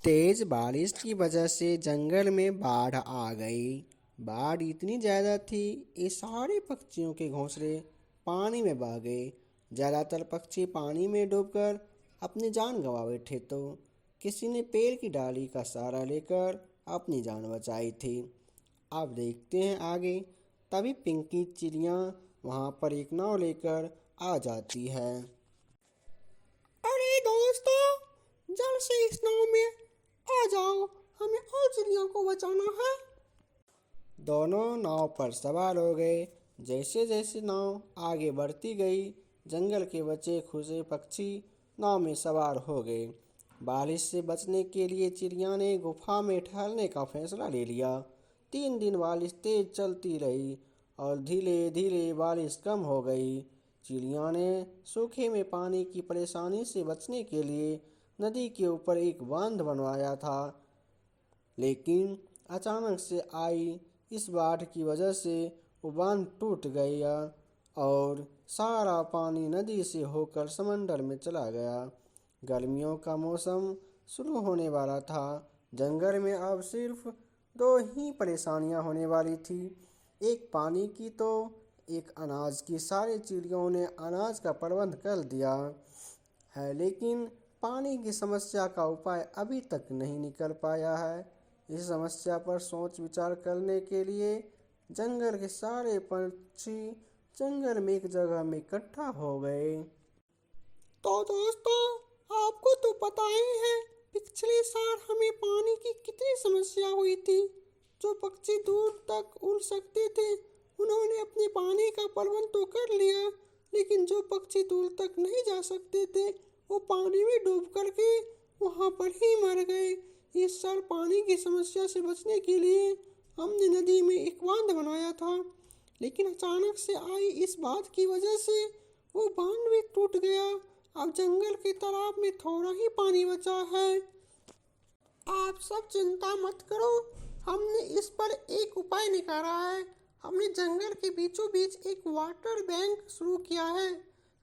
तेज बारिश की वजह से जंगल में बाढ़ आ गई। बाढ़ इतनी ज़्यादा थी, ये सारे पक्षियों के घोंसले पानी में बह गए। ज़्यादातर पक्षी पानी में डूबकर अपनी जान गंवा बैठे, तो किसी ने पेड़ की डाली का सहारा लेकर अपनी जान बचाई थी। अब देखते हैं आगे। तभी पिंकी चिड़िया वहाँ पर एक नाव लेकर आ जाती है। अरे दोस्तों, जल्द से इस नाव में आ जाओ, हमें और चिड़ियों को बचाना है। दोनों नाव पर सवार हो गए। जैसे जैसे नाव आगे बढ़ती गई, जंगल के बचे खुचे पक्षी नाव में सवार हो गए। बारिश से बचने के लिए चिड़िया ने गुफा में ठहरने का फैसला ले लिया। 3 दिन बारिश तेज चलती रही और धीरे धीरे बारिश कम हो गई। चिड़िया ने सूखे में पानी की परेशानी से बचने के लिए नदी के ऊपर एक बांध बनवाया था, लेकिन अचानक से आई इस बाढ़ की वजह से वो बांध टूट गया और सारा पानी नदी से होकर समंदर में चला गया। गर्मियों का मौसम शुरू होने वाला था। जंगल में अब सिर्फ दो ही परेशानियां होने वाली थी, एक पानी की तो एक अनाज की। सारे चिड़ियों ने अनाज का प्रबंध कर दिया है, लेकिन पानी की समस्या का उपाय अभी तक नहीं निकल पाया है। इस समस्या पर सोच विचार करने के लिए जंगल के सारे पक्षी जंगल में एक जगह में इकट्ठा हो गए। तो दोस्तों, आपको तो पता ही है, पिछले साल हमें पानी की कितनी समस्या हुई थी। जो पक्षी दूर तक उड़ सकते थे, उन्होंने अपने पानी का प्रबंध तो कर लिया, लेकिन जो पक्षी दूर तक नहीं जा सकते थे, वो पानी में डूब करके वहां पर ही मर गए। इस साल पानी की समस्या से बचने के लिए हमने नदी में एक बांध बनाया था, लेकिन अचानक से आई इस बात की वजह से वो बांध भी टूट गया। अब जंगल के तालाब में थोड़ा ही पानी बचा है। आप सब चिंता मत करो, हमने इस पर एक उपाय निकाला है। हमने जंगल के बीचों बीच एक वाटर बैंक शुरू किया है।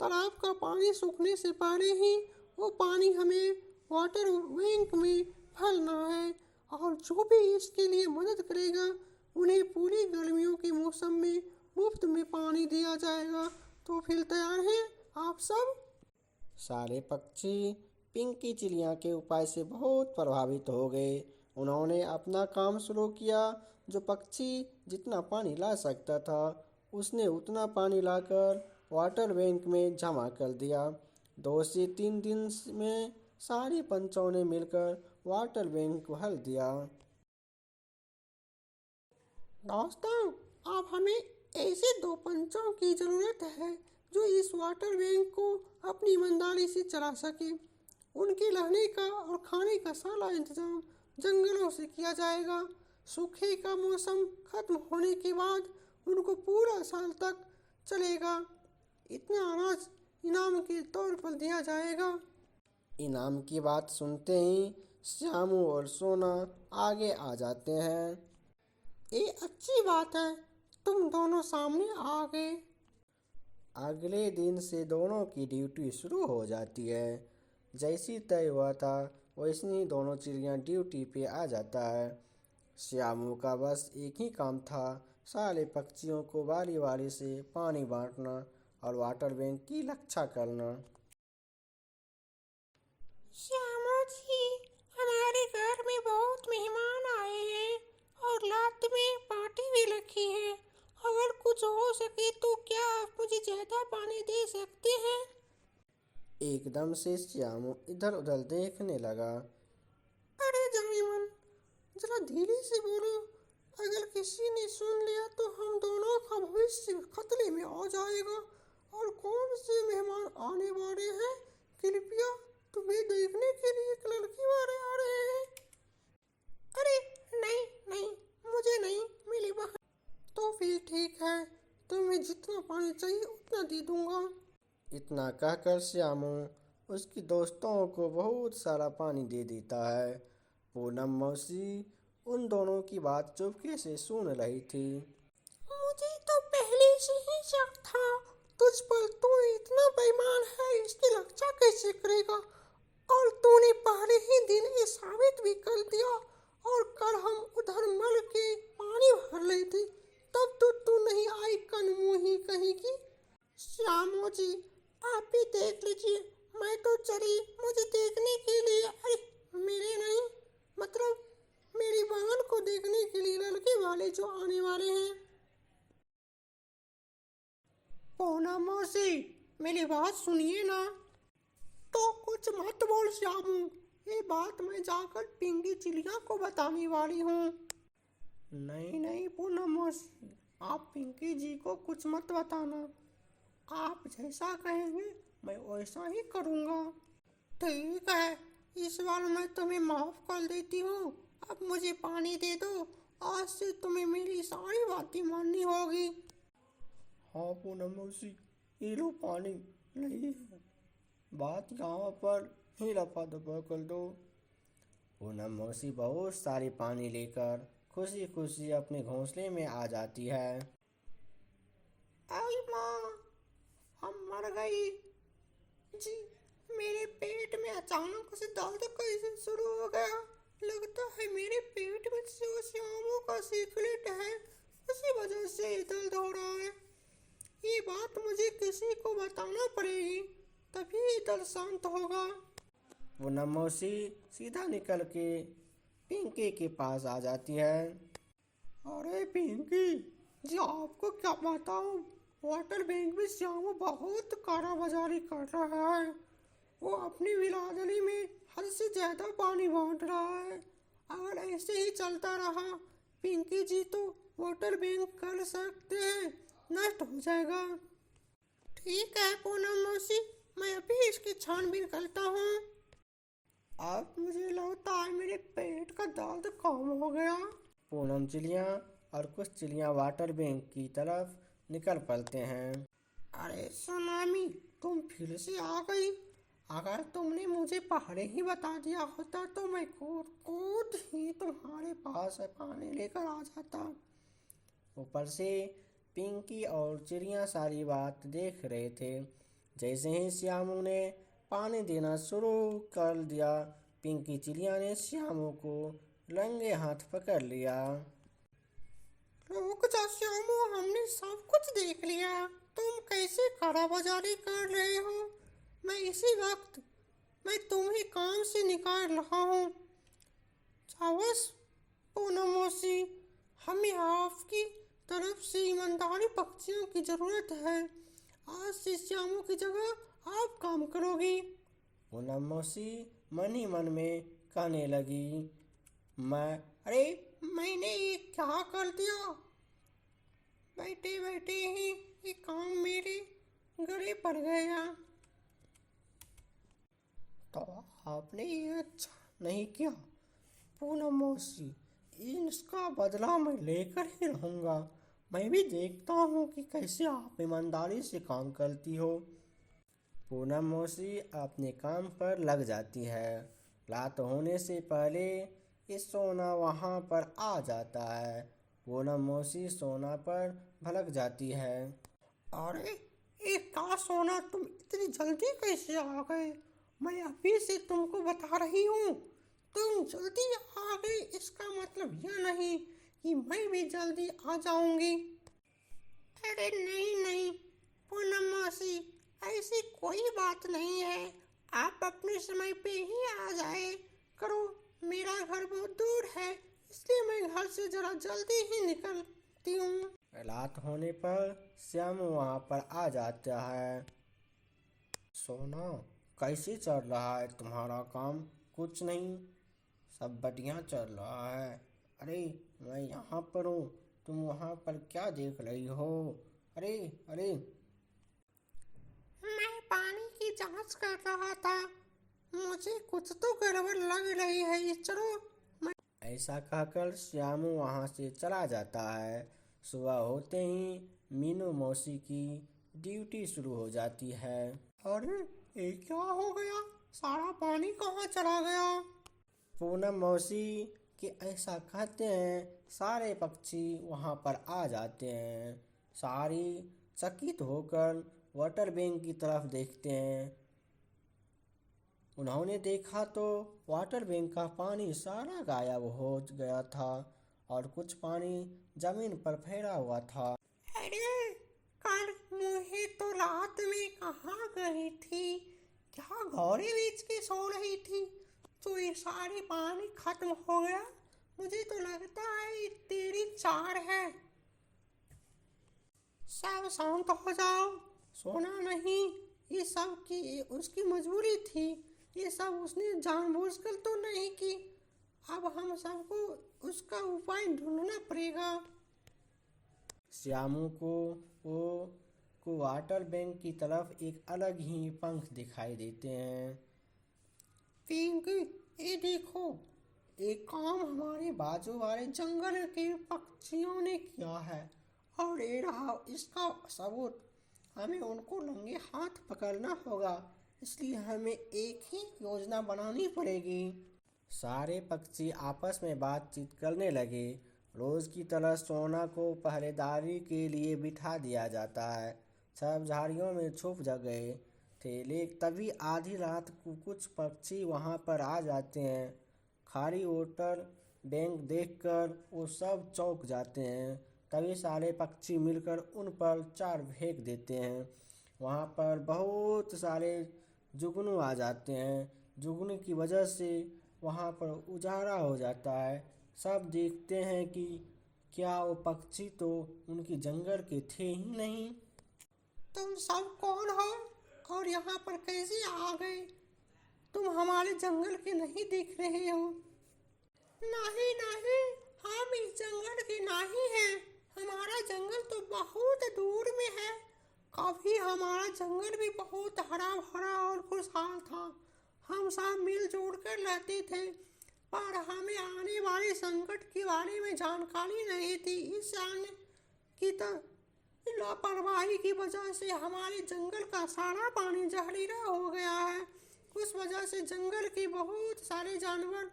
तालाब का पानी सूखने से पहले ही वो पानी हमें वाटर बैंक में भरना है, और जो भी इसके लिए मदद करेगा उन्हें पूरी गर्मियों के मौसम में मुफ्त में पानी दिया जाएगा। तो फिर तैयार हैं आप सब? सारे पक्षी पिंकी चिड़िया के उपाय से बहुत प्रभावित हो गए। उन्होंने अपना काम शुरू किया। जो पक्षी जितना पानी ला सकता था, उसने उतना पानी लाकर वाटर बैंक में जमा कर दिया। 2 से 3 दिन में सारे पंछियों ने मिलकर वाटर बैंक को भर दिया। दोस्तों, अब हमें ऐसे 2 पंचों की ज़रूरत है जो इस वाटर बैंक को अपनी ईमानदारी से चला सके। उनके रहने का और खाने का सारा इंतजाम जंगलों से किया जाएगा। सूखे का मौसम खत्म होने के बाद उनको पूरा साल तक चलेगा। इतना अनाज इनाम के तौर पर दिया जाएगा। इनाम की बात सुनते ही श्यामू और सोना आगे आ जाते हैं। ये अच्छी बात है, तुम दोनों सामने आ गए। अगले दिन से दोनों की ड्यूटी शुरू हो जाती है। जैसी तय हुआ था वैसे ही दोनों चिड़िया ड्यूटी पे आ जाता है। श्यामू का बस एक ही काम था, सारे पक्षियों को बारी बारी से पानी बांटना और वाटर बैंक की रक्षा करना। श्यामा जी, हमारे घर में बहुत मेहमान आए हैं और रात में पार्टी भी रखी है। अगर कुछ हो सके तो क्या आप मुझे ज्यादा पानी दे सकते हैं? एकदम से श्यामू इधर उधर देखने लगा। अरे जामिमन, जरा धीरे से बोलो, अगर किसी ने सुन लिया तो हम दोनों का भविष्य खतरे में आ जाएगा। और कौन से मेहमान आने वाले हैं? कृपया, तुम्हें देखने के लिए एक लड़की वाले आ रहे हैं। अरे नहीं नहीं, मुझे नहीं, मेरी बहन। तो फिर ठीक है, तुम्हें जितना पानी चाहिए उतना दे दूंगा। इतना कहकर श्यामू उसकी दोस्तों को बहुत सारा पानी दे देता है। पूनम मौसी उन दोनों की बात चुपके से सुन रही थी। मुझे तो पहले से ही शक था तुझ पर। तू इतना बेईमान है, इसकी रक्षा कैसे करेगा? और तूने पहले ही दिन ये साबित भी दिया, और कल हम उधर मल के पानी भर रहे थे, तब तो तू नहीं आई कनमुही कहीं की। श्यामू जी, आप भी देख लीजिए, मैं तो चली मुझे देखने के लिए, अरे मेरे नहीं, मतलब मेरी बहन को देखने के लिए लड़के वाले जो आने वाले हैं। पूनम मौसी, मेरी बात सुनिए ना। तो कुछ मत बोल श्यामू, ये बात मैं जाकर पिंकी चिड़िया को बताने वाली हूँ। नहीं नहीं पूनम मौसी, आप पिंकी जी को कुछ मत बताना, आप जैसा कहेंगे मैं वैसा ही करूँगा। ठीक है, इस बार मैं तुम्हें माफ कर देती हूँ, अब मुझे पानी दे दो, आज से तुम्हें मेरी सारी बातें माननी होगी। हाँ पूनम मौसी, ये लो पानी, नहीं है बात यहाँ पर ही रफा दफा कर दो। पूनम मौसी बहुत सारी पानी लेकर खुशी खुशी अपने घोंसले में आ जाती है। आई माँ, हम मर गई जी, मेरे पेट में अचानक से दर्द कैसे शुरू हो गया, लगता है मेरे पेट में श्यामू का सीक्रेट है, उसी वजह से ये दर्द हो रहा है। ये बात मुझे किसी को बताना पड़ेगी, तभी ये दर्द शांत होगा। पूनम मौसी सीधा निकल के पिंकी के पास आ जाती है। अरे पिंकी जी, आपको क्या बताऊं, वाटर बैंक में श्यामू बहुत काराबाजारी कर रहा है, वो अपनी बिरादरी में हद से ज्यादा पानी बांट रहा है। अगर ऐसे ही चलता रहा पिंकी जी, तो वाटर बैंक कर सकते हैं नष्ट हो जाएगा। ठीक है पूनम मौसी, मैं अभी इसकी छानबीन करता हूँ। अब मुझे लगता है मेरे पेट का दर्द कम हो गया। पूनम चिड़िया और कुछ चिड़ियाँ वाटर बैंक की तरफ निकल पड़ते हैं। अरे सोनामी, तुम फिर से आ गई, अगर तुमने मुझे पहले ही बता दिया होता तो मैं कूद ही तुम्हारे पास पानी लेकर आ जाता। ऊपर से पिंकी और चिड़िया सारी बात देख रहे थे। जैसे ही श्यामू ने पानी देना शुरू कर दिया, पिंकी चिड़िया ने श्यामू को रंगे हाथ पकड़ लिया। रुक जा श्यामू, हमने सब कुछ देख लिया, तुम कैसे काराबाजारी कर रहे हो। मैं इसी वक्त मैं तुम्हें काम से निकाल रहा हूँ। चावस पूनम मौसी, हमें आपकी तरफ से ईमानदारी पक्षियों की जरूरत है, आज से श्यामू की जगह आप काम करोगी। पूनम मौसी मन ही मन में कहने लगी, अरे मैंने ये क्या कर दिया, बैठे बैठे ही ये काम मेरे गले पड़ गया। तो आपने ये अच्छा नहीं किया पूनम मौसी, इसका बदला मैं लेकर ही रहूँगा। मैं भी देखता हूँ कि कैसे आप ईमानदारी से काम करती हो। पूनम मौसी अपने काम पर लग जाती है। रात होने से पहले ये सोना वहाँ पर आ जाता है। पूनम मौसी सोना पर भड़क जाती है। अरे ये क्या सोना, तुम इतनी जल्दी कैसे आ गए, मैं अभी से तुमको बता रही हूँ, तुम जल्दी आ गए इसका मतलब यह नहीं कि मैं भी जल्दी आ जाऊंगी। अरे नहीं नहीं पूनम मौसी, ऐसी कोई बात नहीं है, आप अपने समय पे ही आ जाए करो, मेरा घर बहुत दूर है, इसलिए मैं घर से जरा जल्दी ही निकलती हूँ। रात होने पर श्यामू वहाँ पर आ जाता है। सोना, कैसे चल रहा है तुम्हारा काम? कुछ नहीं, सब बढ़िया चल रहा है। अरे मैं यहाँ पर हूँ, तुम वहाँ पर क्या देख रही हो? अरे अरे मैं पानी की जांच कर रहा था, मुझे कुछ तो गड़बड़ लग रही है, चलो मैं। ऐसा कहकर श्यामू वहाँ से चला जाता है। सुबह होते ही मीनू मौसी की ड्यूटी शुरू हो जाती है। अरे ये क्या हो गया, सारा पानी कहाँ चला गया। पूनम मौसी कि ऐसा कहते हैं, सारे पक्षी वहाँ पर आ जाते हैं। सारी चकित होकर वाटर बैंक की तरफ देखते हैं। उन्होंने देखा तो वाटर बैंक का पानी सारा गायब हो गया था और कुछ पानी जमीन पर फैला हुआ था। अरे कल मुझे तो रात में कहाँ गई थी, क्या घोड़े बेच के सो रही थी तो ये सारे पानी खत्म हो गया। मुझे तो लगता है ये तेरी चाल है। सब शांत हो जाओ, सोना नहीं, ये सब की उसकी मजबूरी थी, ये सब उसने जानबूझकर तो नहीं की। अब हम सबको उसका उपाय ढूंढना पड़ेगा। श्यामू को वाटर बैंक की तरफ एक अलग ही पंख दिखाई देते हैं। पिंकी, ये देखो, एक काम हमारे बाजू वाले जंगल के पक्षियों ने किया है और ये रहा इसका सबूत। हमें उनको नंगे हाथ पकड़ना होगा, इसलिए हमें एक ही योजना बनानी पड़ेगी। सारे पक्षी आपस में बातचीत करने लगे। रोज की तरह सोना को पहरेदारी के लिए बिठा दिया जाता है। सब झाड़ियों में छुप गए थे, लेकिन तभी आधी रात को कुछ पक्षी वहां पर आ जाते हैं। खाली वाटर बैंक देखकर वो सब चौंक जाते हैं। तभी सारे पक्षी मिलकर उन पर चार फेंक देते हैं। वहाँ पर बहुत सारे जुगनू आ जाते हैं। जुगनू की वजह से वहाँ पर उजाला हो जाता है। सब देखते हैं कि क्या वो पक्षी तो उनकी जंगल के थे ही नहीं। तुम सब कौन हो और यहाँ पर कैसे आ गए? तुम हमारे जंगल के नहीं दिख रहे हो। नहीं नहीं, हम इस जंगल के नहीं हैं। हमारा जंगल तो बहुत दूर में है। कभी हमारा जंगल भी बहुत हरा भरा और खुशहाल था। हम सब मिलजुल कर रहते थे, पर हमें आने वाले संकट के बारे में जानकारी नहीं थी। इस आने की लापरवाही की वजह से हमारे जंगल का सारा पानी जहरीला हो गया है। उस वजह से जंगल के बहुत सारे जानवर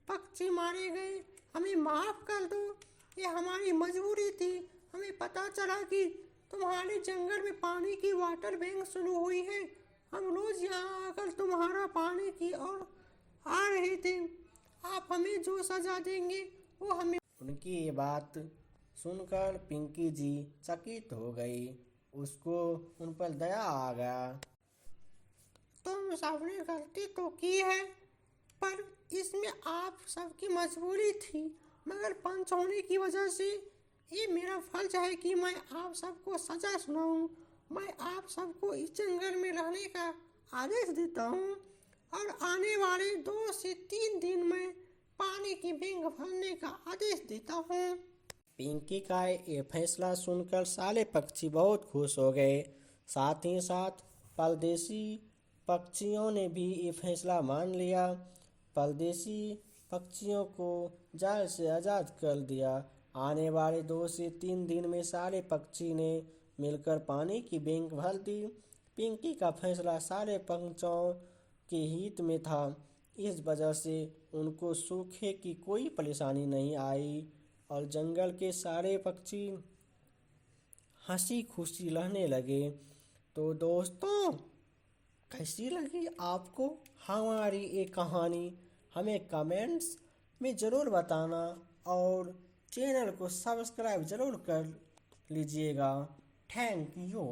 पक्षी मारे गए। हमें माफ कर दो, ये हमारी मजबूरी थी। हमें पता चला कि तुम्हारे जंगल में पानी की वाटर बैंक शुरू हुई है। हम रोज यहाँ आकर तुम्हारा पानी की ओर आ रहे थे। आप हमें जो सजा देंगे वो हमें। उनकी ये बात सुनकर पिंकी जी चकित हो गई। उसको उन पर दया आ गया। तुम सबने गलती तो की है, पर इसमें आप सबकी मजबूरी थी। मगर पंच होने की वजह से ये मेरा फर्ज है कि मैं आप सबको सजा सुनाऊं। मैं आप सबको इस जंगल में रहने का आदेश देता हूँ और आने वाले 2 से 3 दिन में पानी की बैंक भरने का आदेश देता हूँ। पिंकी का ये फैसला सुनकर सारे पक्षी बहुत खुश हो गए। साथ ही साथ परदेसी पक्षियों ने भी ये फैसला मान लिया। परदेसी पक्षियों को जाल से आज़ाद कर दिया। आने वाले 2 से 3 दिन में सारे पक्षी ने मिलकर पानी की बैंक भर दी। पिंकी का फैसला सारे पक्षियों के हित में था। इस वजह से उनको सूखे की कोई परेशानी नहीं आई और जंगल के सारे पक्षी हंसी खुशी रहने लगे। तो दोस्तों, कैसी लगी आपको हमारी ये कहानी? हमें कमेंट्स में ज़रूर बताना और चैनल को सब्सक्राइब ज़रूर कर लीजिएगा। Thank you.